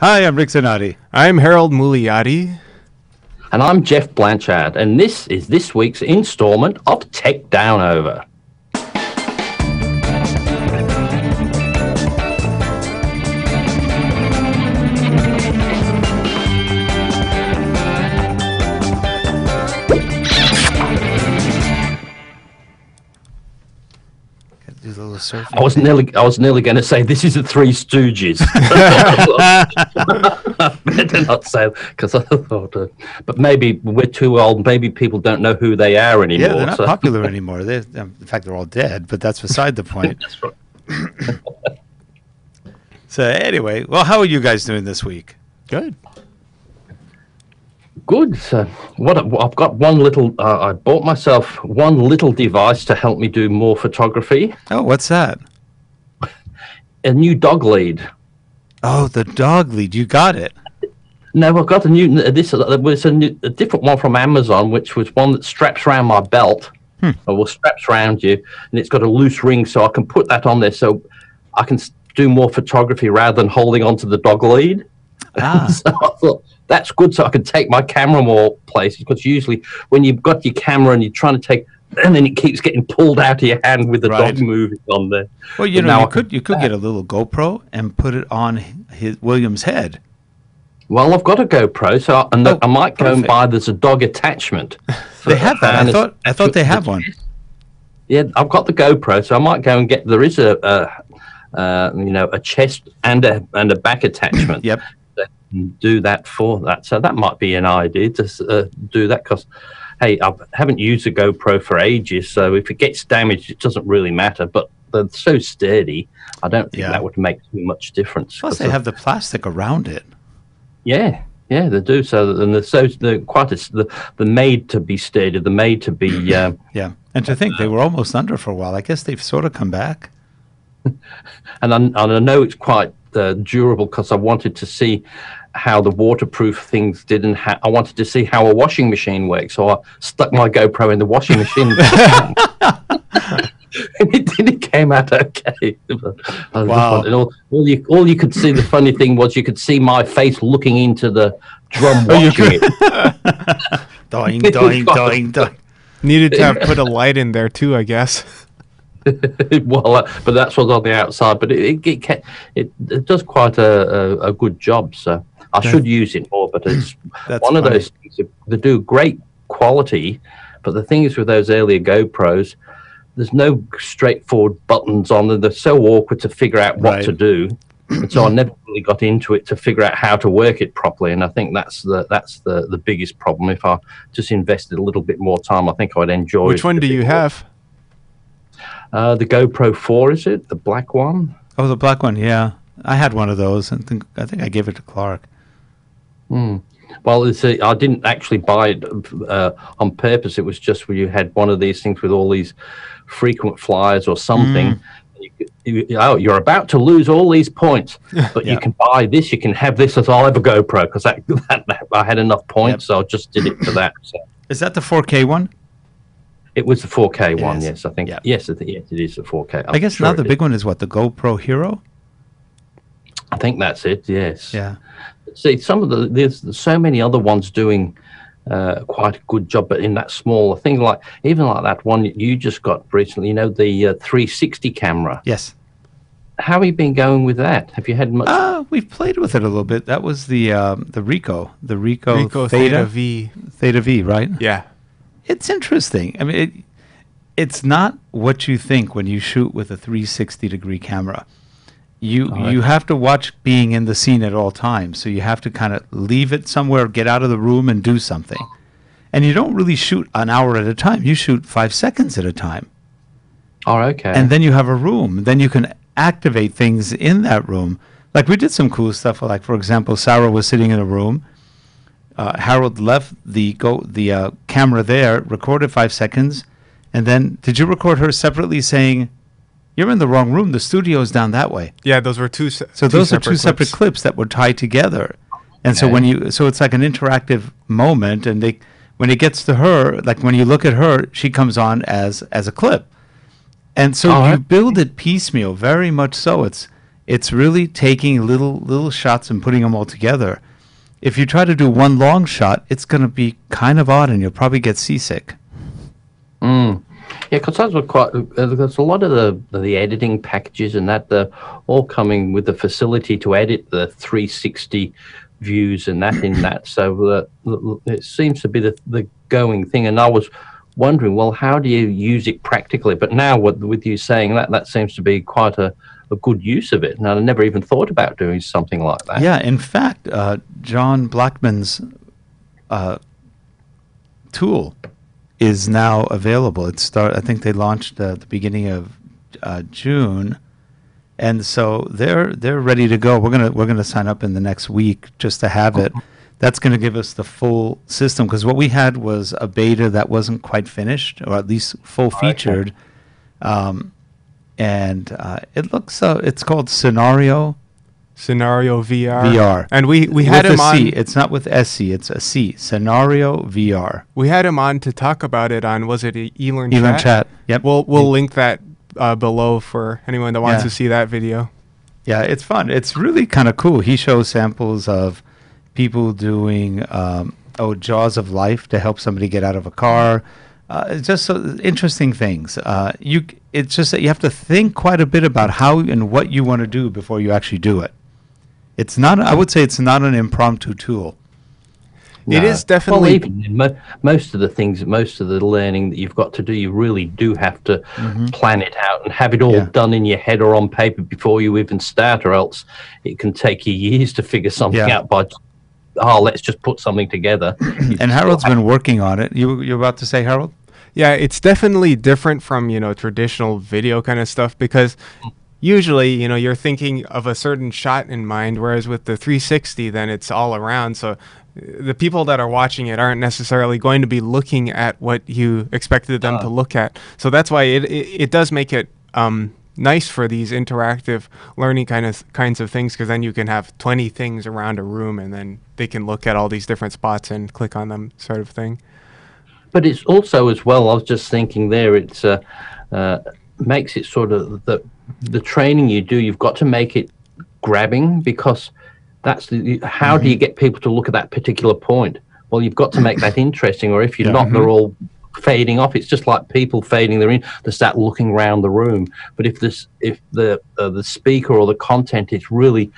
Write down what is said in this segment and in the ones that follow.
Hi, I'm Rick Zanati. I'm Harold Muliati. And I'm Geoff Blanchard, and this is this week's installment of Tech Downover. I was nearly going to say this is the Three Stooges. Better not say, because I thought, but maybe we're too old. Maybe people don't know who they are anymore. Yeah, they're not popular anymore. In fact, they're all dead. But that's beside the point. That's right. So anyway, well, how are you guys doing this week? Good. Good. So I've got one little. I bought myself one little device to help me do more photography. Oh, what's that? A new dog lead. Oh, the dog lead. You got it. No, I've got a new. This was a different one from Amazon, which was one that straps around my belt, or straps around you, and it's got a loose ring, so I can put that on there, so I can do more photography rather than holding onto the dog lead. So I thought that's good, so I can take my camera more places. Because usually, when you've got your camera and you're trying to take, and then it keeps getting pulled out of your hand with the dog moving on there. Well, you know, you could get a little GoPro and put it on William's head. Well, I've got a GoPro, so I might go and buy. There's a dog attachment. They have that. I thought they have one. Yeah, I've got the GoPro, so I might go and get. There is a chest and a back attachment. Yep. Do that for that. So that might be an idea to do that, because, hey, I haven't used a GoPro for ages, so if it gets damaged, it doesn't really matter. But they're so sturdy, I don't think that would make too much difference. Plus, they have the plastic around it. Yeah, they do. So, and they're made to be sturdy. They're made to be. Yeah, and to think they were almost under for a while. I guess they've sort of come back. And I know it's quite durable, because I wanted to see how the waterproof things did, and I wanted to see how a washing machine works. So I stuck my GoPro in the washing machine. And it came out okay. Wow. And all you could see, the funny thing was, you could see my face looking into the drum watching it. Doing, doing. Needed to have put a light in there too, I guess. Well, but that's what's on the outside. But it does quite a good job. So I should use it more. But it's one of those things that do great quality. But the thing is, with those earlier GoPros, there's no straightforward buttons on them. They're so awkward to figure out what to do. And so I never really got into it to figure out how to work it properly. And I think that's the biggest problem. If I just invested a little bit more time, I think I'd enjoy it. Which one do you have? The GoPro 4, is it? The black one? Oh, the black one, yeah. I had one of those. I think I gave it to Clark. Well, I didn't actually buy it on purpose. It was just where you had one of these things with all these frequent flyers or something. You're about to lose all these points, but you can buy this. You can have this as I'll have a GoPro, because I had enough points, so I just did it for that. So. Is that the 4K one? It was the 4K one, yes. I think yes, it is the 4K. I guess now the big one is what, the GoPro Hero? I think that's it. Yes. Yeah. See, there's so many other ones doing quite a good job, but in that smaller thing, even like that one you just got recently, the 360 camera. Yes. How have you been going with that? Have you had much? We've played with it a little bit. That was the Ricoh Theta V. Theta V, right? Yeah. It's interesting. I mean, it's not what you think when you shoot with a 360-degree camera. You have to watch being in the scene at all times. So you have to kind of leave it somewhere, get out of the room, and do something. And you don't really shoot an hour at a time. You shoot 5 seconds at a time. Oh, okay. And then you have a room. Then you can activate things in that room. Like, we did some cool stuff. Like, for example, Sarah was sitting in a room. Harold left the camera there, recorded 5 seconds, and then did you record her separately saying, "You're in the wrong room. The studio's down that way"? Yeah, those were two. So those are two separate clips that were tied together, and so it's like an interactive moment, and when it gets to her, like when you look at her, she comes on as a clip, and so you build it piecemeal, very much so. It's really taking little shots and putting them all together. If you try to do one long shot, it's going to be kind of odd, and you'll probably get seasick. Yeah, because those were quite. There's a lot of the editing packages and that they're all coming with the facility to edit the 360 views and that in that. So it seems to be the going thing. And I was wondering, well, how do you use it practically? But now, with you saying that seems to be quite a good use of it. And I never even thought about doing something like that. Yeah, in fact, John Blackmon's tool is now available. I think they launched at the beginning of June, and so they're ready to go. We're gonna sign up in the next week just to have it. That's going to give us the full system, because what we had was a beta that wasn't quite finished, or at least full featured. And it looks it's called CenarioVR. VR. And we had him on. It's not with SC, it's a C. CenarioVR. We had him on to talk about it on, was it eLearnChat? eLearnChat. Yep. We'll link that below for anyone that wants to see that video. Yeah, it's fun. It's really kind of cool. He shows samples of people doing jaws of life to help somebody get out of a car. It's just interesting things. It's just that you have to think quite a bit about how and what you want to do before you actually do it. It's not. I would say it's not an impromptu tool. No. It is definitely. Well, even most of the things, most of the learning that you've got to do, you really do have to plan it out and have it all done in your head or on paper before you even start, or else it can take you years to figure something out by. Let's just put something together. And Harold's been working on it. You're about to say, Harold? Yeah, it's definitely different from, traditional video kind of stuff, because usually, you're thinking of a certain shot in mind, whereas with the 360, then it's all around. So the people that are watching it aren't necessarily going to be looking at what you expected them to look at. So that's why it does make it nice for these interactive learning kinds of things, because then you can have 20 things around a room and then they can look at all these different spots and click on them, sort of thing. But it's also, as well, I was just thinking there, it's makes it sort of the training you do, you've got to make it grabbing, because that's how do you get people to look at that particular point? Well, you've got to make that interesting, or if you're not, they're all fading off. It's just like people fading their in. They start looking around the room. But if the speaker or the content is really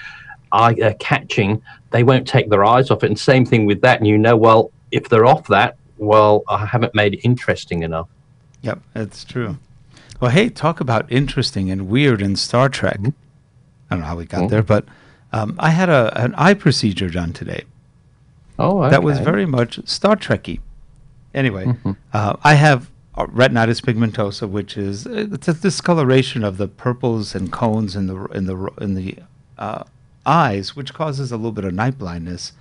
eye-catching, they won't take their eyes off it. And same thing with that. And well, if they're off that, well, I haven't made it interesting enough. Yep, that's true. Well, hey, talk about interesting and weird in Star Trek. I don't know how we got there, but I had an eye procedure done today. Oh, okay. That was very much Star Trek-y. Anyway, I have retinitis pigmentosa, which is it's a discoloration of the purples and cones in the eyes, which causes a little bit of night blindness.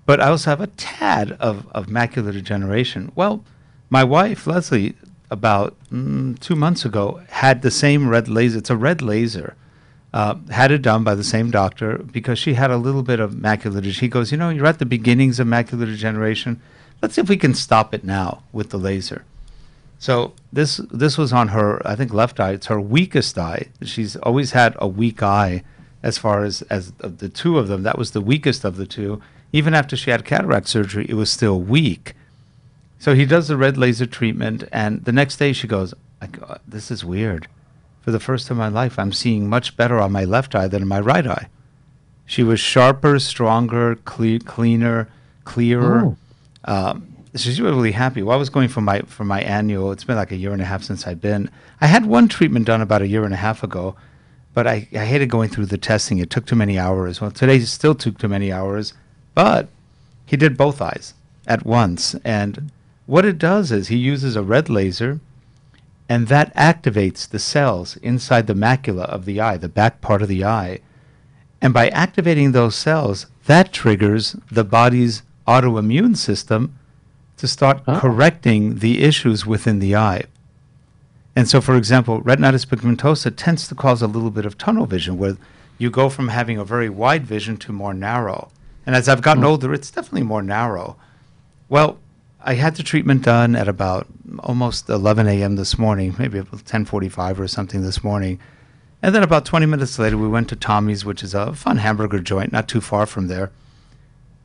But I also have a tad of macular degeneration. Well, my wife, Leslie, about 2 months ago, had the same red laser. It's a red laser. Had it done by the same doctor because she had a little bit of macular degeneration. He goes, you're at the beginnings of macular degeneration. Let's see if we can stop it now with the laser. So this was on her, I think, left eye. It's her weakest eye. She's always had a weak eye as far as of the two of them. That was the weakest of the two. Even after she had cataract surgery, it was still weak. So he does the red laser treatment, and the next day she goes, this is weird. For the first time in my life, I'm seeing much better on my left eye than in my right eye. She was sharper, stronger, cleaner, clearer. She's really happy. Well, I was going for my annual. It's been like a year and a half since I've been. I had one treatment done about a year and a half ago, but I hated going through the testing. It took too many hours. Well, today it still took too many hours, but he did both eyes at once. And what it does is he uses a red laser, and that activates the cells inside the macula of the eye, the back part of the eye. And by activating those cells, that triggers the body's autoimmune system to start correcting the issues within the eye. And so, for example, retinitis pigmentosa tends to cause a little bit of tunnel vision, where you go from having a very wide vision to more narrow. And as I've gotten older, it's definitely more narrow. Well, I had the treatment done at about almost 11 a.m. this morning, maybe 10:45 or something this morning. And then about 20 minutes later, we went to Tommy's, which is a fun hamburger joint, not too far from there.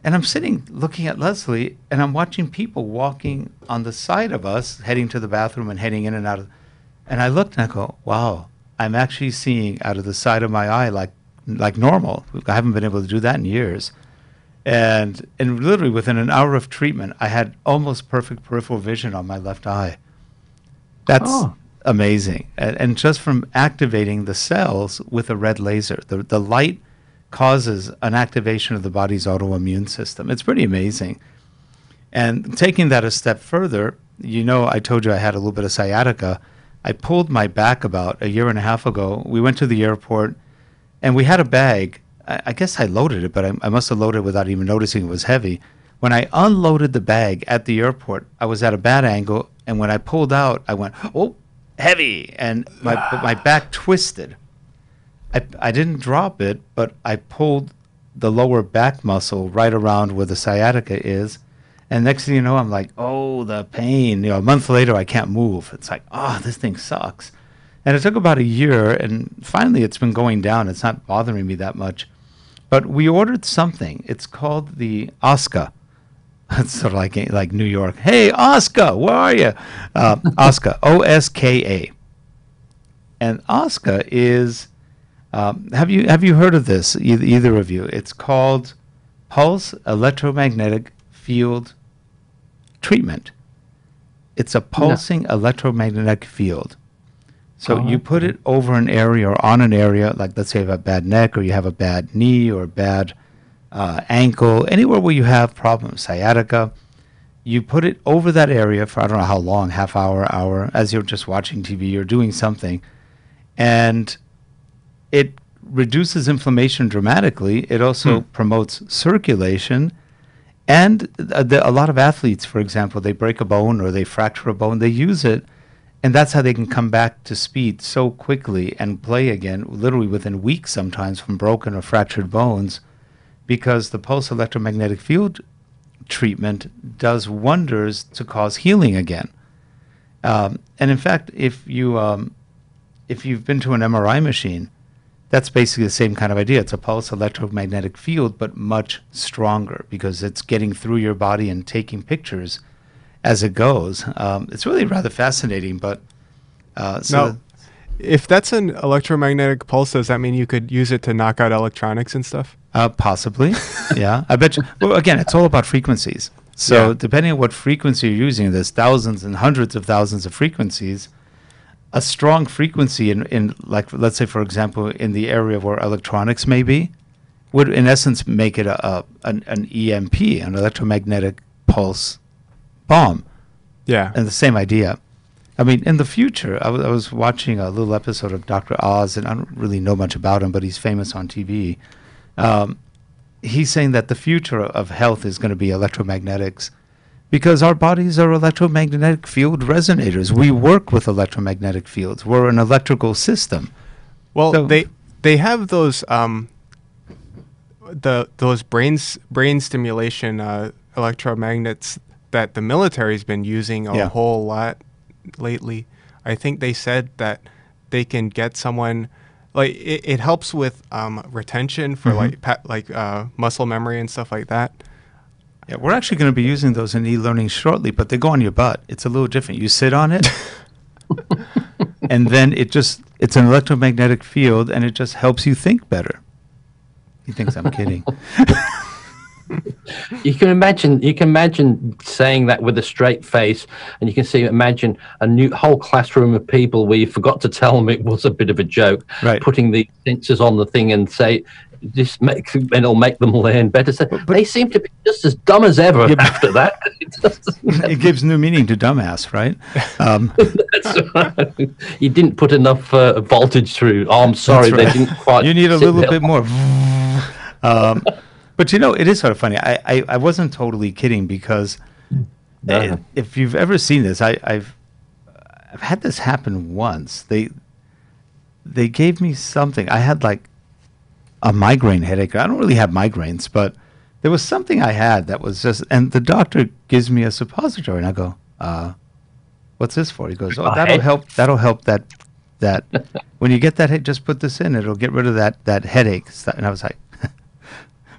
And I'm sitting looking at Leslie, and I'm watching people walking on the side of us, heading to the bathroom and heading in and out of. And I looked and I go, wow, I'm actually seeing out of the side of my eye like normal. I haven't been able to do that in years. And literally within an hour of treatment, I had almost perfect peripheral vision on my left eye. That's amazing. And just from activating the cells with a red laser, the light causes an activation of the body's autoimmune system. It's pretty amazing. And taking that a step further, I told you I had a little bit of sciatica. I pulled my back about a year and a half ago. We went to the airport, and we had a bag. I guess I loaded it, but I must have loaded it without even noticing it was heavy. When I unloaded the bag at the airport, I was at a bad angle, and when I pulled out, I went, oh, heavy, and my back twisted. I didn't drop it, but I pulled the lower back muscle right around where the sciatica is, and next thing you know, I'm like, oh, the pain. A month later, I can't move. It's like, oh, this thing sucks. And it took about a year, and finally it's been going down. It's not bothering me that much. But we ordered something. It's called the Oscar. It's sort of like New York. Hey, Oscar, where are you? Oscar, O-S-K-A. And Oscar is, have you heard of this, either of you? It's called Pulse Electromagnetic Field Treatment. It's a pulsing electromagnetic field. So you put it over an area or on an area, like let's say you have a bad neck or you have a bad knee or a bad ankle, anywhere where you have problems, sciatica, you put it over that area for I don't know how long, half hour, as you're just watching TV or doing something, and it reduces inflammation dramatically. It also promotes circulation. And a lot of athletes, for example, they break a bone or they fracture a bone, they use it, and that's how they can come back to speed so quickly and play again, literally within weeks sometimes from broken or fractured bones, because the pulse electromagnetic field treatment does wonders to cause healing again. And in fact, if you've been to an MRI machine, that's basically the same kind of idea. It's a pulse electromagnetic field, but much stronger because it's getting through your body and taking pictures as it goes. It's really rather fascinating. But now, if that's an electromagnetic pulse, does that mean you could use it to knock out electronics and stuff? Possibly, yeah. I bet you. Well, again, it's all about frequencies. So depending on what frequency you're using, there's thousands and hundreds of thousands of frequencies. A strong frequency in like, let's say, for example, in the area where electronics may be, would in essence make it an EMP, an electromagnetic pulse bomb. Yeah. And the same idea. I mean, in the future, I was watching a little episode of Dr. Oz, and I don't really know much about him, but he's famous on TV. He's saying that the future of health is going to be electromagnetics, because our bodies are electromagnetic field resonators. We work with electromagnetic fields. We're an electrical system. Well, so they have those those brain stimulation electromagnets that the military's been using a whole lot lately. I think they said that they can get someone, like it helps with retention for muscle memory and stuff like that. Yeah, we're actually going to be using those in e-learning shortly, but they go on your butt. It's a little different. You sit on it, and then it's an electromagnetic field, and it just helps you think better. He thinks I'm kidding. You can imagine saying that with a straight face, and you can imagine a new whole classroom of people where you forgot to tell them it was a bit of a joke, right? Putting the sensors on the thing and say, it'll make them learn better. So but they seem to be just as dumb as ever after that. It gives new meaning to dumbass, right? That's right. You didn't put enough voltage through. Oh, I'm sorry, they didn't quite. You need a little bit more. But it is sort of funny. I wasn't totally kidding, because if you've ever seen this, I've had this happen once. They gave me something. I had like a migraine headache. I don't really have migraines, but there was something I had that was just, and the doctor gives me a suppository, and I go, what's this for? He goes, oh, that'll help that that when you get that headache, just put this in. It'll get rid of that headache. And I was like,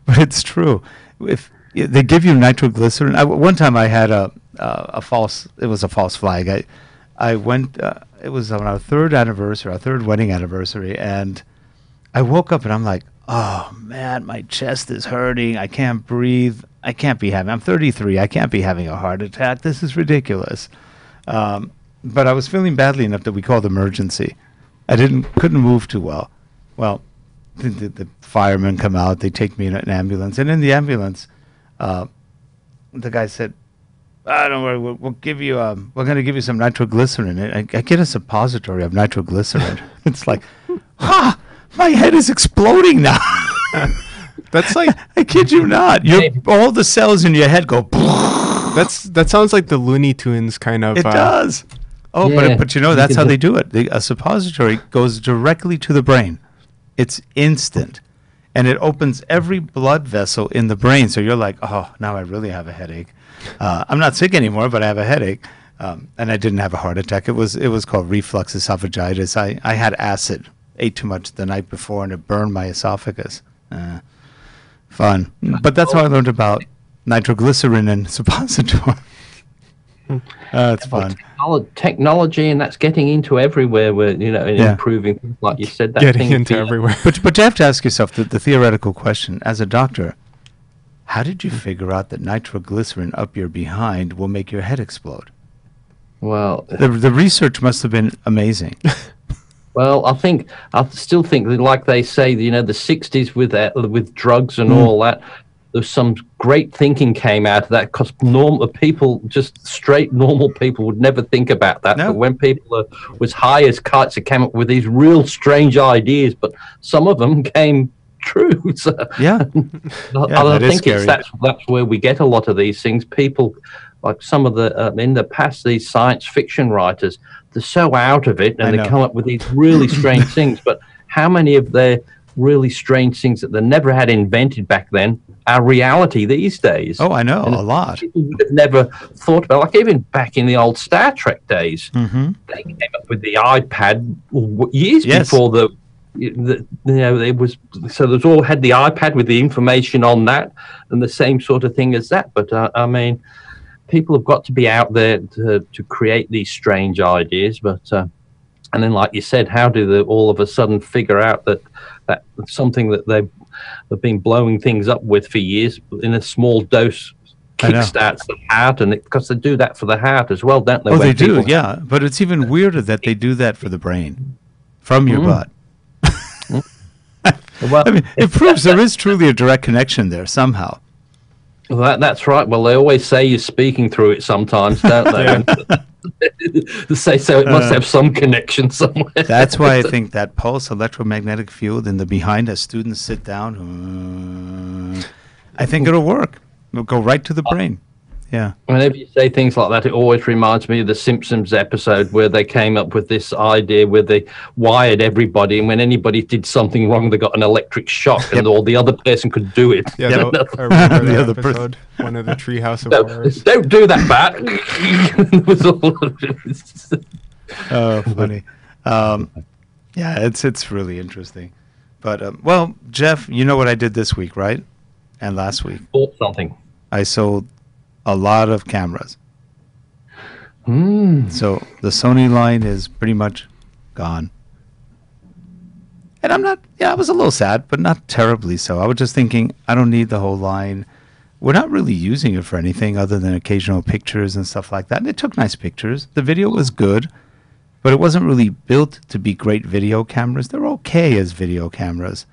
but it's true. If they give you nitroglycerin, one time I had a false flag. I went, it was on our third wedding anniversary, and I woke up and I'm like, oh man, my chest is hurting. I can't breathe. I'm 33. I can't be having a heart attack. This is ridiculous. But I was feeling badly enough that we called emergency. I couldn't move too well. Well, the firemen come out. They take me in an ambulance, and in the ambulance, the guy said, "Don't worry, we'll give you. We're going to give you some nitroglycerin." I get a suppository of nitroglycerin. It's like, my head is exploding now. That's like, I kid you not. All the cells in your head go. That sounds like the Looney Tunes kind of. It does. Oh, yeah. but you know, that's how they do it. A suppository goes directly to the brain. It's instant. And it opens every blood vessel in the brain. So you're like, oh, now I really have a headache. I'm not sick anymore, but I have a headache. And I didn't have a heart attack. It was called reflux esophagitis. I had acid, ate too much the night before, and it burned my esophagus. Fun. But that's how I learned about nitroglycerin and suppository. It's fun. Technology, and that's getting into everywhere. Where improving things, like you said. That getting into everywhere. But you have to ask yourself the theoretical question: as a doctor, how did you figure out that nitroglycerin up your behind will make your head explode? Well, the research must have been amazing. Well, I still think that, like they say, the 60s with drugs and all that. There's some great thinking came out of that, because normal people, just straight normal people, would never think about that. No. But when people are as high as kites, they came up with these real strange ideas, but some of them came true. So yeah, I think that's where we get a lot of these things. People, like some of the in the past, these science fiction writers, they're so out of it, and they come up with these really strange things. But how many of their really strange things that they never had invented back then are reality these days? Oh, I know, a lot. People would have never thought about, like even back in the old Star Trek days, they came up with the iPad years before it was. So there's all had the iPad with the information on that, and the same sort of thing as that. But I mean, people have got to be out there to create these strange ideas. But and then, like you said, how do they all of a sudden figure out that something that they've been blowing things up with for years in a small dose kickstarts the heart, and because they do that for the heart as well, don't they? Oh, they do, yeah. But it's even weirder that they do that for the brain from your butt. Well, I mean, it proves there is truly a direct connection there somehow. Well, that's right. Well, they always say you're speaking through it sometimes, don't they? They say so. It must have some connection somewhere. That's why I think that pulse electromagnetic field in the behind, as students sit down, I think it'll work. It'll go right to the brain. Yeah. Whenever you say things like that, it always reminds me of the Simpsons episode where they came up with this idea where they wired everybody, and when anybody did something wrong, they got an electric shock, and all the other person could do it. Yeah, I remember the other episode, one of the Treehouse of Horrors. Don't do that, Bat. Oh, funny. Yeah, it's really interesting. But well, Geoff, you know what I did this week, right? And last week. Bought something. I sold a lot of cameras. So the Sony line is pretty much gone. And I was a little sad, but not terribly so. I was just thinking, I don't need the whole line. We're not really using it for anything other than occasional pictures and stuff like that. And it took nice pictures. The video was good, but it wasn't really built to be great video cameras. They're okay as video cameras.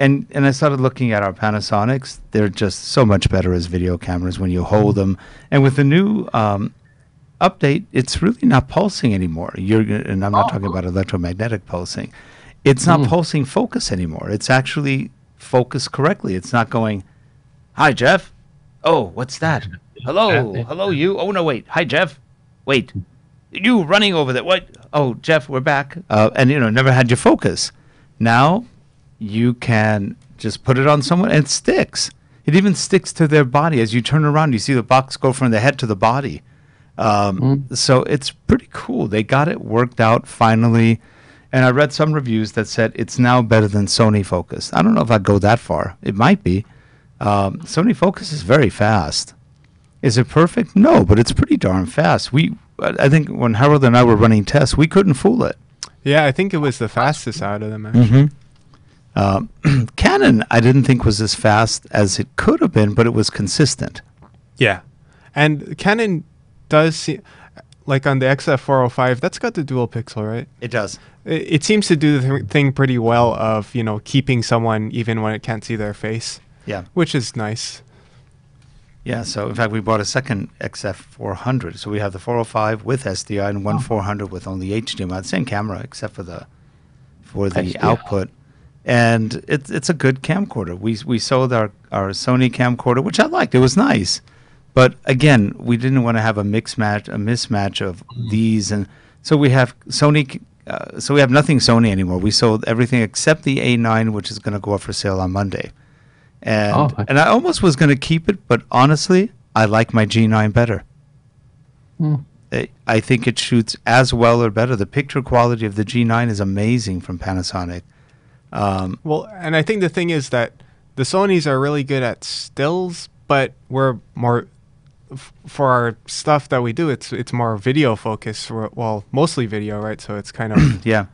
And I started looking at our Panasonics. They're just so much better as video cameras when you hold them. And with the new update, it's really not pulsing anymore. And I'm not talking about electromagnetic pulsing. It's not pulsing focus anymore. It's actually focused correctly. It's not going, hi, Geoff. Oh, what's that? Hello, you. Oh, no, wait. Hi, Geoff. Wait. You running over there. What? Oh, Geoff, we're back. And, never had your focus. Now you can just put it on someone and it sticks. It even sticks to their body. As you turn around, you see the box go from the head to the body. So it's pretty cool. They got it worked out finally. And I read some reviews that said it's now better than Sony Focus. I don't know if I'd go that far. It might be. Sony Focus is very fast. Is it perfect? No, but it's pretty darn fast. I think when Harold and I were running tests, we couldn't fool it. Yeah, I think it was the fastest out of them, actually. Canon, I didn't think was as fast as it could have been, but it was consistent. Yeah. And Canon does see, like on the XF405, that's got the dual pixel, right? It does. It seems to do the thing pretty well of, keeping someone even when it can't see their face. Yeah. Which is nice. Yeah, so in fact, we bought a second XF400. So we have the 405 with SDI and one 400 with only HDMI. The same camera, except for the output. And it's a good camcorder. We sold our Sony camcorder, which I liked. It was nice. But again, we didn't want to have a mismatch of these. And so we have Sony. So we have nothing Sony anymore. We sold everything except the A9, which is going to go up for sale on Monday. And I almost was going to keep it, but honestly, I like my G9 better. I think it shoots as well or better. The picture quality of the G9 is amazing from Panasonic. Well, and I think the thing is that the Sonys are really good at stills, but we're more for our stuff that we do. It's more video focused. Well, mostly video, right? So it's kind of yeah.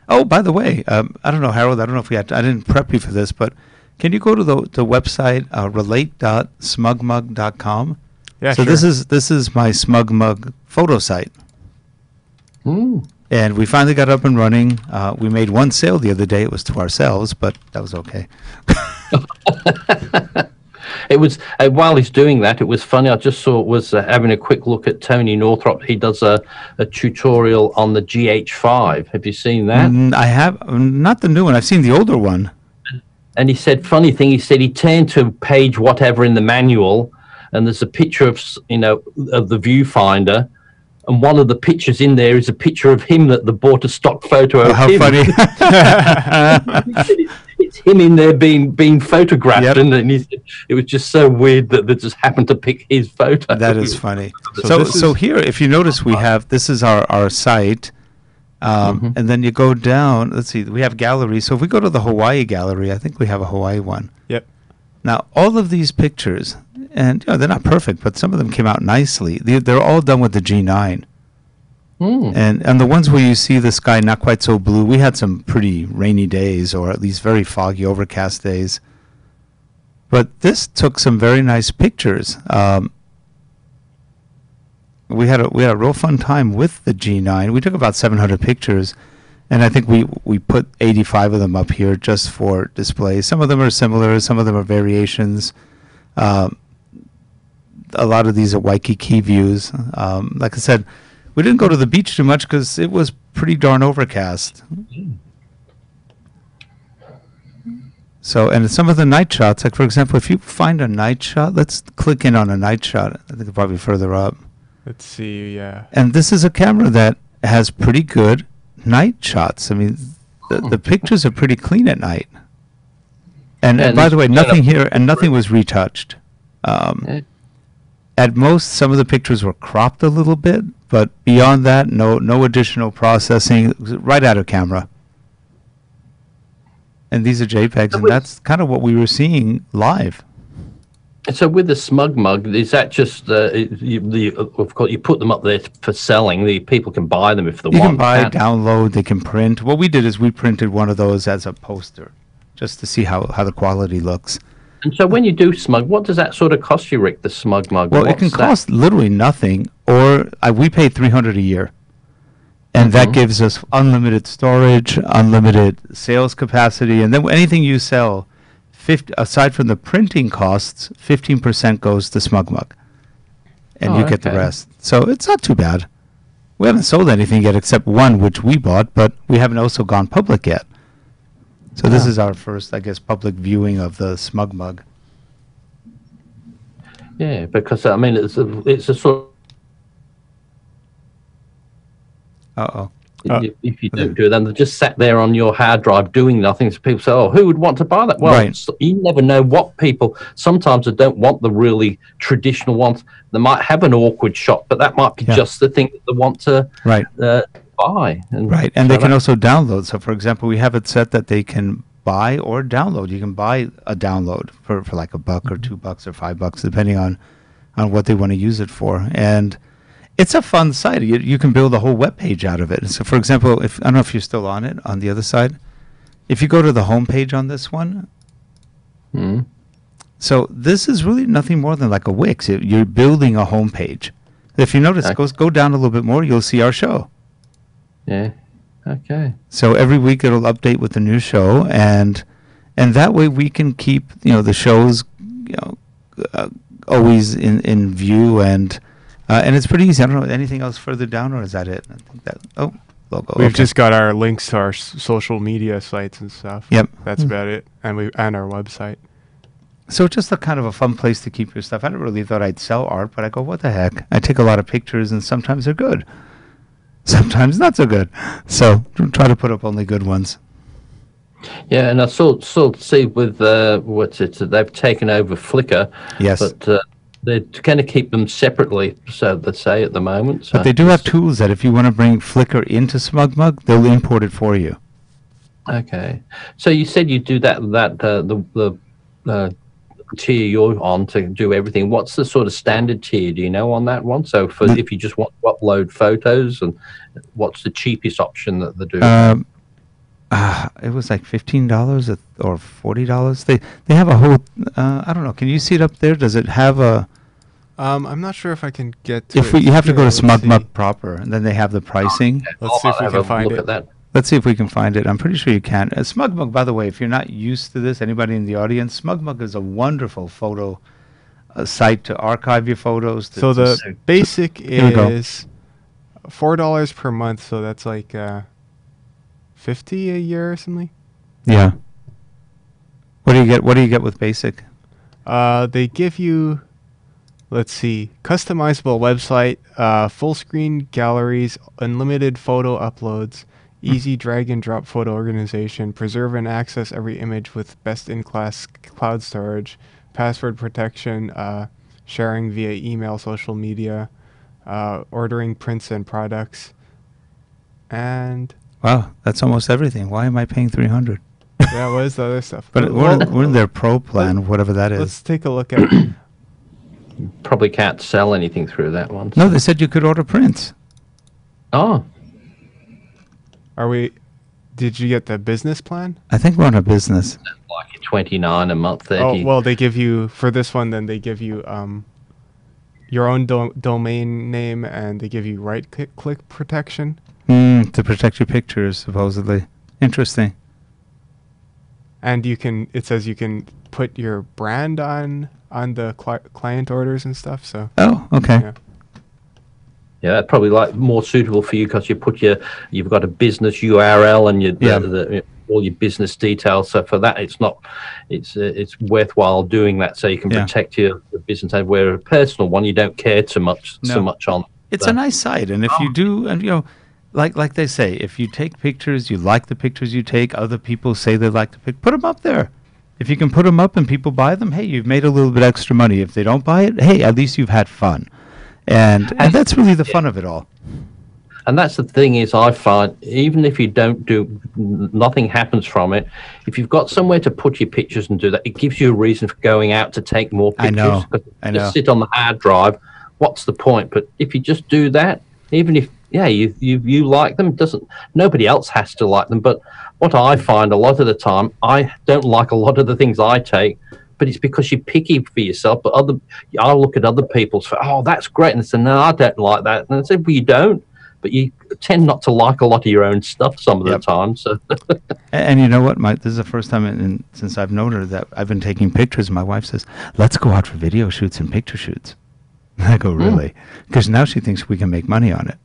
Oh, by the way, I don't know, Harold. I don't know if I didn't prep you for this, but can you go to the website relate.smugmug.com? Yeah. So sure. this is my SmugMug photo site. And we finally got up and running. We made one sale the other day. It was to ourselves, but that was okay. It was while he's doing that, it was funny. I just was having a quick look at Tony Northrop. He does a tutorial on the GH5. Have you seen that? I have not the new one. I've seen the older one. And he said, funny thing, he said he turned to page whatever in the manual, and there's a picture of the viewfinder. And one of the pictures in there is a picture of him that bought a stock photo of how him. Funny. It's him in there being photographed. Yep. And he said it was just so weird that they just happened to pick his photo. That is funny. So here, if you notice, this is our site. And then you go down, let's see, we have galleries. So if we go to the Hawaii gallery, I think we have a Hawaii one. Yep. Now, all of these pictures, and they're not perfect, but some of them came out nicely. They're all done with the G9. And the ones where you see the sky not quite so blue, we had some pretty rainy days, or at least very foggy, overcast days. But this took some very nice pictures. We had a real fun time with the G9. We took about 700 pictures, and I think we put 85 of them up here just for display. Some of them are similar, some of them are variations. A lot of these are Waikiki views. Like I said, we didn't go to the beach too much because it was pretty darn overcast. So, and some of the night shots, like for example, if you find a night shot, let's click in on a night shot. I think probably further up. Let's see, yeah. And this is a camera that has pretty good night shots. I mean, the pictures are pretty clean at night. And by the way, nothing here, and nothing was retouched. At most, some of the pictures were cropped a little bit, but beyond that, no additional processing, right out of camera. And these are JPEGs, and that's kind of what we were seeing live. So with the SmugMug, is that just of course you put them up there for selling? The people can buy them if they want. You can buy, download, they can print. What we did is we printed one of those as a poster, just to see how the quality looks. And so when you do Smug, what does that sort of cost you, Rick? The SmugMug? Well, it can cost literally nothing, or we pay $300 a year, and that gives us unlimited storage, unlimited sales capacity, and then anything you sell. Aside from the printing costs, 15% goes to SmugMug, and you get the rest. So it's not too bad. We haven't sold anything yet except one, which we bought, but we haven't also gone public yet. So this is our first, I guess, public viewing of the SmugMug. Yeah, because I mean, it's a sort. Uh-oh. If you don't do it, then they're just sat there on your hard drive doing nothing. So people say, "Oh, who would want to buy that?" Well, you never know what people. Sometimes they don't want the really traditional ones. They might have an awkward shot, but that might be just the thing that they want to buy. And they can also download. So, for example, we have it set that they can buy or download. You can buy a download for like $1 or $2 or $5, depending on what they want to use it for. And it's a fun site. You can build a whole web page out of it. So, for example, I don't know if you're still on it, on the other side. If you go to the home page on this one, so this is really nothing more than like a Wix. You're building a home page. If you notice, go down a little bit more, you'll see our show. Yeah. Okay. So every week it'll update with the new show, and that way we can keep the shows always in view, and it's pretty easy. I don't know anything else further down, or is that it? I think that logo. We've just got our links to our social media sites and stuff. Yep. That's about it, and our website. So it's just a kind of a fun place to keep your stuff. I never really thought I'd sell art, but I go, what the heck? I take a lot of pictures, and sometimes they're good. Sometimes not so good. So try to put up only good ones. Yeah, and I saw see with they've taken over Flickr. Yes. But they're going to keep them separately, so they say at the moment. So but they do have tools that if you want to bring Flickr into SmugMug, they'll import it for you. Okay. So you said you do the tier you're on to do everything. What's the sort of standard tier, do you know, on that one? So for if you just want to upload photos, and what's the cheapest option that they do? It was like $15 or $40. They have a whole I don't know, can you see it up there? Does it have a I'm not sure if I can get to you have to go to SmugMug proper, and then they have the pricing. Let's see if we can find it. Let's see if we can find it. I'm pretty sure you can. SmugMug, by the way, if you're not used to this, anybody in the audience, SmugMug is a wonderful photo site to archive your photos. So the basic is $4 per month. So that's like $50 a year or something. Yeah. What do you get? What do you get with basic? They give you, let's see, customizable website, full screen galleries, unlimited photo uploads. Easy drag and drop photo organization, preserve and access every image with best-in-class cloud storage, password protection, sharing via email, social media, ordering prints and products, and... Wow, that's almost everything. Why am I paying $300? Yeah, what is the other stuff? But we're in their pro plan, whatever that is. Let's take a look at it. Probably can't sell anything through that one. No, they said you could order prints. Oh. Did you get the business plan? I think we're on a business. Like $29 a month, 30. Oh, well, they give you, for this one, then they give you your own domain name, and they give you right-click protection. To protect your pictures, supposedly. Interesting. And it says you can put your brand on the client orders and stuff, so. Oh, okay. Yeah. Yeah, that's probably like more suitable for you because you've got a business URL and all your business details. So for that, it's worthwhile doing that so you can protect your business. Where a personal one, you don't care so much on. It's a nice site, and if you do, and like they say, if you take pictures, you like the pictures you take. Other people say they like the put them up there. If you can put them up and people buy them, hey, you've made a little bit extra money. If they don't buy it, hey, at least you've had fun. And that's really the fun of it all. And that's the thing is, I find even if you don't nothing happens from it. If you've got somewhere to put your pictures and do that, it gives you a reason for going out to take more pictures. I know. Just sit on the hard drive. What's the point? But if you just do that, even if you like them, nobody else has to like them. But what I find a lot of the time, I don't like a lot of the things I take. But it's because you're picky for yourself. But I'll look at other people's, that's great. And they say, no, I don't like that. And I said, well, you don't. But you tend not to like a lot of your own stuff some of the time. So. And you know what, Mike? This is the first time since I've known her that I've been taking pictures. My wife says, let's go out for video shoots and picture shoots. I go, really? Because now she thinks we can make money on it.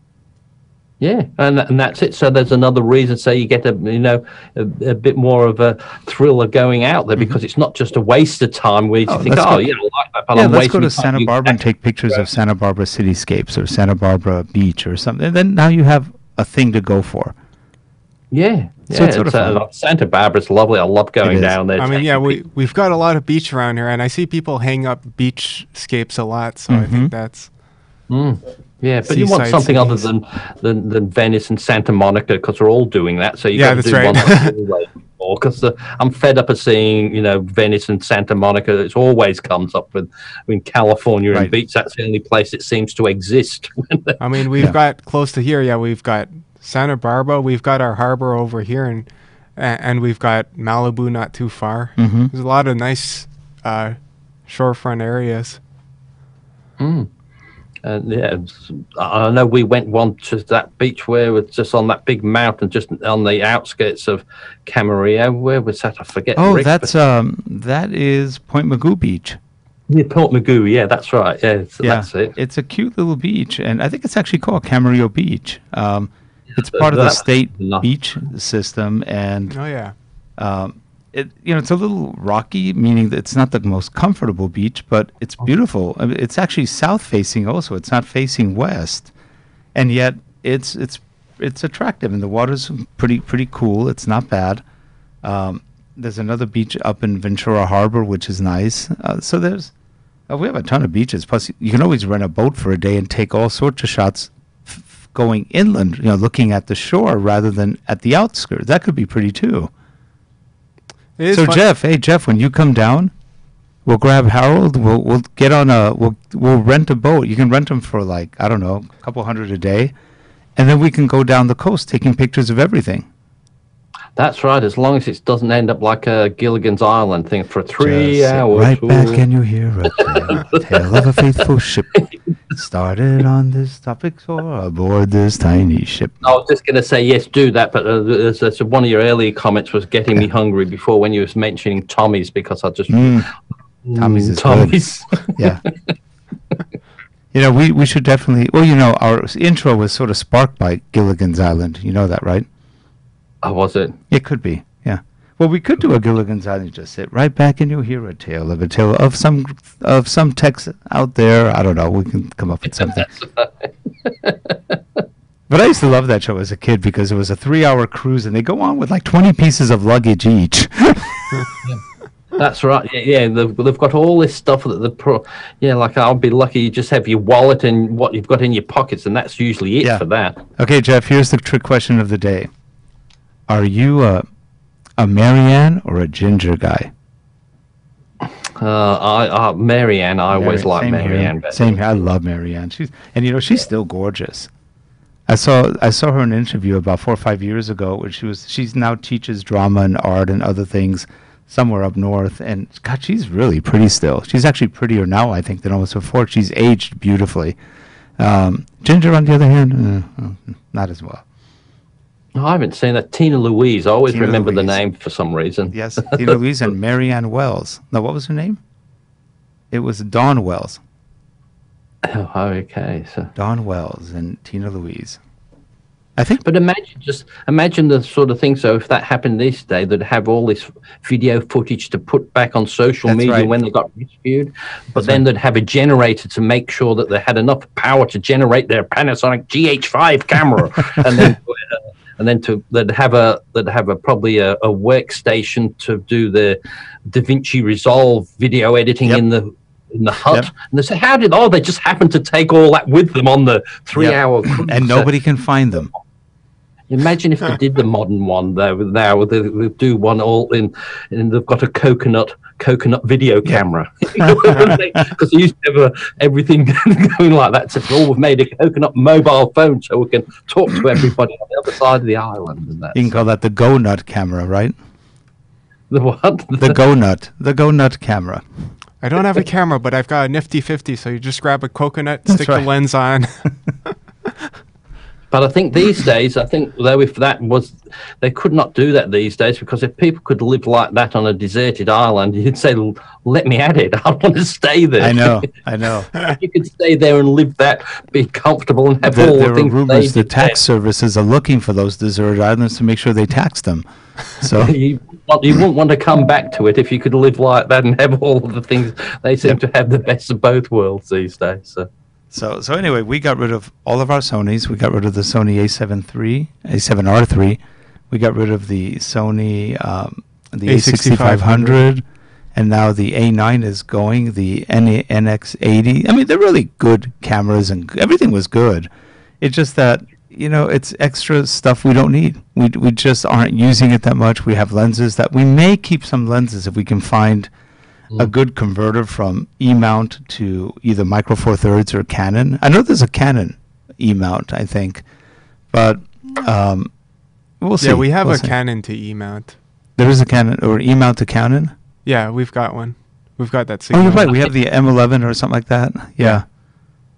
Yeah, and that's it. So there's another reason. So you get a bit more of a thrill of going out there because it's not just a waste of time where you think, I like that. But let's go to Santa Barbara and take pictures of Santa Barbara cityscapes or Santa Barbara beach or something. And then now you have a thing to go for. Yeah, So yeah. it's sort of fun. Santa Barbara's lovely. I love going down there. I mean, yeah, we've got a lot of beach around here, and I see people hang up beachscapes a lot. So I think that's. Yeah, but you want something other than Venice and Santa Monica, because we're all doing that. So you got to do one that's always more. Because I'm fed up of seeing, you know, Venice and Santa Monica. It always comes up with, I mean, California and beach. That's the only place it seems to exist. I mean, we've got close to here. Yeah, we've got Santa Barbara. We've got our harbor over here, and we've got Malibu not too far. There's a lot of nice shorefront areas. And yeah, I know we went one to that beach where it was just on that big mountain, just on the outskirts of Camarillo. Where was that? I forget. Oh, Rick, that is Point Magoo Beach. Yeah, Port Magoo. Yeah, that's right. Yeah, that's it. It's a cute little beach, and I think it's actually called Camarillo Beach. It's part of the state beach system, and it's a little rocky, meaning that it's not the most comfortable beach, but it's beautiful. I mean, it's actually south facing also. It's not facing west, and yet it's attractive, and the water's pretty cool. It's not bad. There's another beach up in Ventura Harbor, which is nice. So we have a ton of beaches. Plus, you can always rent a boat for a day and take all sorts of shots going inland, looking at the shore rather than at the outskirts. That could be pretty too. So Jeff, when you come down, we'll grab Harold. We'll get on we'll rent a boat. You can rent them for like, I don't know, a couple $100 a day, and then we can go down the coast taking pictures of everything. That's right, as long as it doesn't end up like a Gilligan's Island thing for 3 hours. Right back and you hear a tale of a faithful ship. Started on this topic shore aboard this tiny ship. I was just going to say, yes, do that, but one of your earlier comments was getting me hungry before when you was mentioning Tommy's, because I just... Tommy's is good. Yeah. We should definitely... Well, our intro was sort of sparked by Gilligan's Island. You know that, right? Oh, was it? It could be, yeah. Well, we could do a Gilligan's Island. Just sit right back and you'll hear a tale of some text out there. I don't know. We can come up with something. But I used to love that show as a kid because it was a 3-hour cruise, and they go on with like 20 pieces of luggage each. That's right. Yeah, they've got all this stuff that like I'll be lucky you just have your wallet and what you've got in your pockets, and that's usually it for that. Okay, Jeff. Here's the trick question of the day. Are you a Marianne or a Ginger guy? Marianne. I always like Marianne. Same here. I love Marianne. She's still gorgeous. I saw her in an interview about 4 or 5 years ago where she's now teaches drama and art and other things somewhere up north, and God, she's really pretty still. She's actually prettier now, I think, than almost before. She's aged beautifully. Ginger, on the other hand, not as well. I haven't seen that. Tina Louise. I always remember the name for some reason. Yes, Tina Louise and Marianne Wells. No, what was her name? It was Dawn Wells. Oh, okay. So Dawn Wells and Tina Louise. I think. But imagine the sort of thing. So if that happened this day, they'd have all this video footage to put back on social media when they got rescued. But then they'd have a generator to make sure that they had enough power to generate their Panasonic GH5 camera, and then they'd have probably a workstation to do the DaVinci Resolve video editing in the hut. And they say, they just happened to take all that with them on the 3-hour cruise. And nobody can find them. Imagine if they did the modern one though. Now they do one all in, and they've got a coconut video camera, because they used to have everything going like that. So we've made a coconut mobile phone so we can talk to everybody on the other side of the island. And you can call that the Go Nut camera, right? The what? The Go Nut camera. I don't have a camera, but I've got a nifty 50, so you just grab a coconut, stick the lens on. But I think these days, they could not do that these days, because if people could live like that on a deserted island, you'd say, let me at it. I want to stay there. I know. You could stay there and live that, be comfortable, and have all the things. There are rumors the tax services are looking for those deserted islands to make sure they tax them. So you wouldn't want to come back to it if you could live like that and have all of the things. They seem to have the best of both worlds these days. So. So anyway, we got rid of all of our Sonys. We got rid of the Sony A7R3. We got rid of the Sony the A6500, and now the A9 is going. The NX80. I mean, they're really good cameras, and everything was good. It's just that, you know, it's extra stuff we don't need. We just aren't using it that much. We have lenses that we may keep some lenses if we can find a good converter from E-mount to either Micro Four Thirds or Canon. I know there's a Canon E-mount, I think, but we'll see. Yeah, we have a Canon to E-mount. There is a Canon or E-mount to Canon? Yeah, we've got one. We've got that. Oh, you're right. We have the M11 or something like that. Yeah.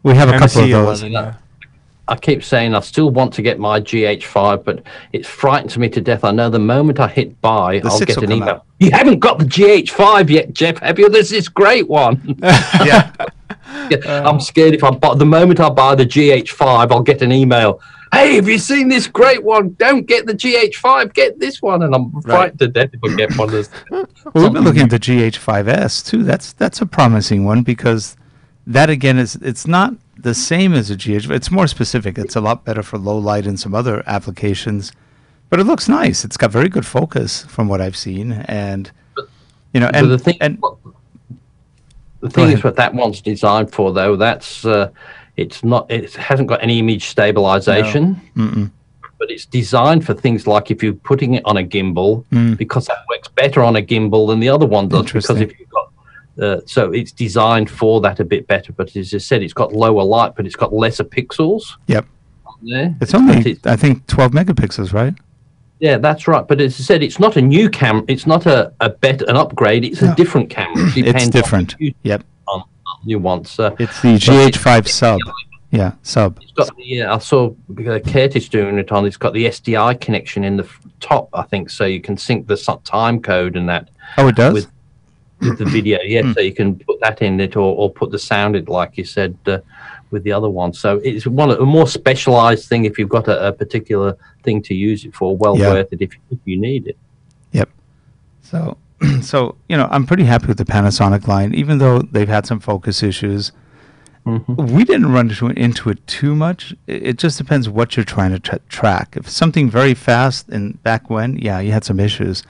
We have a couple of those. Yeah. I keep saying I still want to get my GH5, but it frightens me to death. I know the moment I hit buy, I'll get an email. You haven't got the GH5 yet, Geoff, have you? There's this great one. Yeah. I'm scared if the moment I buy the GH5, I'll get an email. Hey, have you seen this great one? Don't get the GH5, get this one. And I'm frightened to death if I get one of those. Well, we've been looking at the GH5S too. That's a promising one, because that again it's not the same as a GH. It's more specific. It's a lot better for low light and some other applications, but it looks nice. It's got very good focus from what I've seen, and you know, and the thing is what that one's designed for, though. That's it's not. It hasn't got any image stabilization. No. But it's designed for things like if you're putting it on a gimbal, because that works better on a gimbal than the other one does. Because if you've got so it's designed for that a bit better. But as I said, it's got lower light, but it's got lesser pixels. Yep. There. It's only, I think, 12 megapixels, right? Yeah, that's right. But as I said, it's not a new camera. It's not an upgrade. It's a different camera. It's different. Yep. On new ones. It's the GH5 sub. Yeah, sub. It's got I saw Curtis doing it on. It's got the SDI connection in the top, I think, so you can sync the time code and that. Oh, it does? With the video, yeah. So you can put that in it, or put the sound in, like you said, with the other one. So it's a more specialized thing if you've got a particular thing to use it for. Well worth it if you need it. Yep. So you know, I'm pretty happy with the Panasonic line, even though they've had some focus issues. We didn't run into it too much. It just depends what you're trying to track. If something very fast, and back when, you had some issues.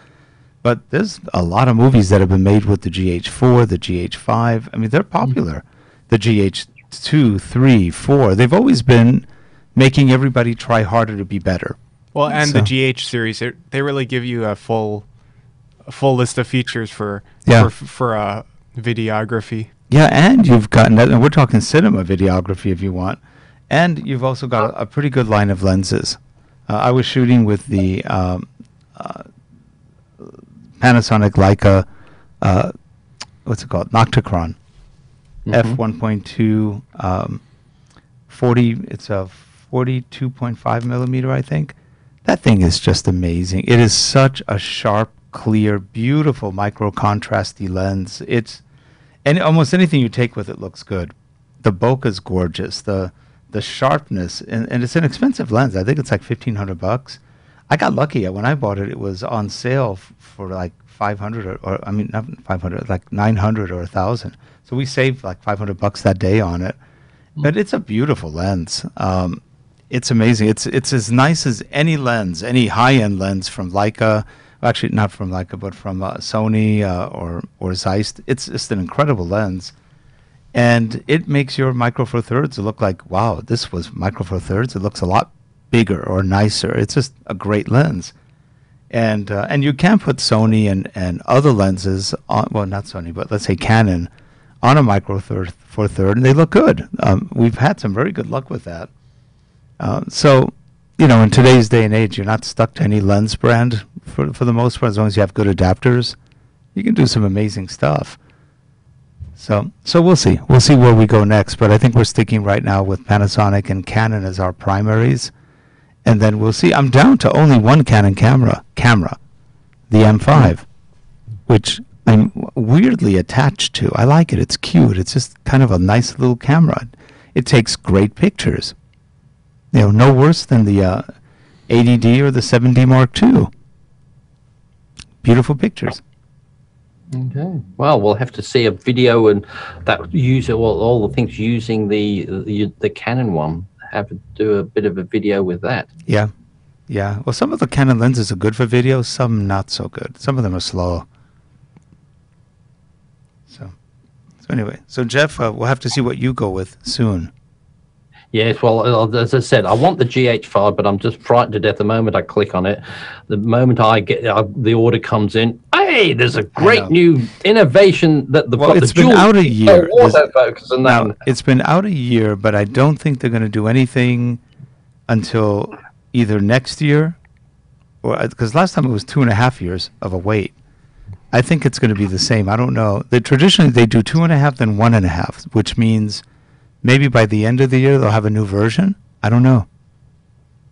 But there's a lot of movies that have been made with the GH4, the GH5. I mean, they're popular. The GH2, 3, 4. They've always been making everybody try harder to be better. Well, and the GH series, they really give you a full list of features for videography. Yeah, and you've gotten that, and we're talking cinema videography if you want. And you've also got a pretty good line of lenses. I was shooting with the Panasonic Leica, what's it called? Nocticron. F1.2, 40, it's a 42.5 millimeter, I think. That thing is just amazing. It is such a sharp, clear, beautiful micro contrasty lens. And almost anything you take with it looks good. The bokeh is gorgeous. The sharpness, and it's an expensive lens. I think it's like $1,500. I got lucky. When I bought it, it was on sale for like 500 or I mean not 500, like 900 or 1,000. So we saved like $500 that day on it. But it's a beautiful lens. It's amazing. It's as nice as any lens, any high-end lens from Leica. Actually, not from Leica, but from Sony or Zeiss. It's just an incredible lens, and it makes your Micro Four Thirds look like, wow, this was Micro Four Thirds. It looks a lot bigger or nicer. It's just a great lens, and you can put Sony and other lenses on. Well, not Sony, but let's say Canon on a Micro Four Third, and they look good. We've had some very good luck with that. So, you know, in today's day and age, you're not stuck to any lens brand for the most part. As long as you have good adapters, you can do some amazing stuff. So we'll see. We'll see where we go next. But I think we're sticking right now with Panasonic and Canon as our primaries. And then we'll see. I'm down to only one Canon camera, the M5, which I'm weirdly attached to. I like it. It's cute. It's just kind of a nice little camera. It takes great pictures. You know, no worse than the 80D or the 7D Mark II. Beautiful pictures. Okay. Well, we'll have to see a video and that use all the things using the Canon one. Have to do a bit of a video with that. Yeah. Yeah. Well, some of the Canon lenses are good for video, some not so good. Some of them are slow. So anyway, so Geoff, we'll have to see what you go with soon. Yes, well, as I said, I want the GH5, but I'm just frightened to death the moment I click on it. The moment I get the order comes in, hey, there's a great new innovation that the it's been out a year. Autofocus and now, it's been out a year, but I don't think they're going to do anything until either next year, or because last time it was 2.5 years of a wait. I think it's going to be the same. I don't know. Traditionally they do 2.5, then 1.5, which means maybe by the end of the year they'll have a new version. I don't know.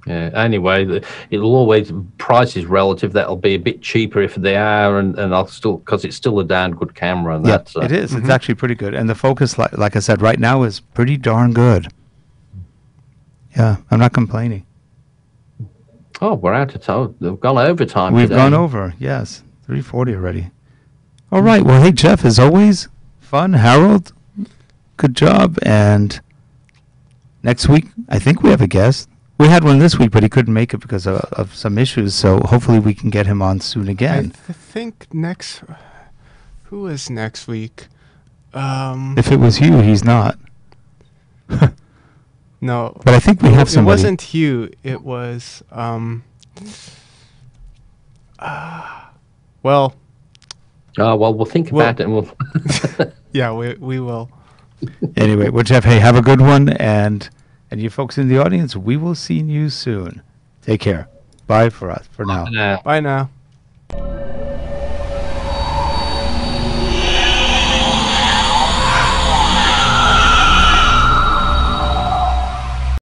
Yeah. Anyway, it'll always price is relative. That'll be a bit cheaper if they are, and I'll still because it's still a damn good camera. And yeah, it is. It's actually pretty good, and the focus, like I said, right now is pretty darn good. Yeah, I'm not complaining. Oh, we're out of time. We've gone over time. We've gone over. Yes, 3:40 already. All right. Well, hey Geoff, as always, fun. Harold, good job. And next week, I think we have a guest. We had one this week, but he couldn't make it because of some issues. So hopefully we can get him on soon again. I think who is next week? If it was Hugh, he's not. No. But I think we have somebody. It wasn't Hugh. It was, well. Well, we'll think about it. And we'll yeah, we will. Anyway, well, Geoff, hey, have a good one. And you folks in the audience, we will see you soon. Take care. Bye for us for now. Bye now.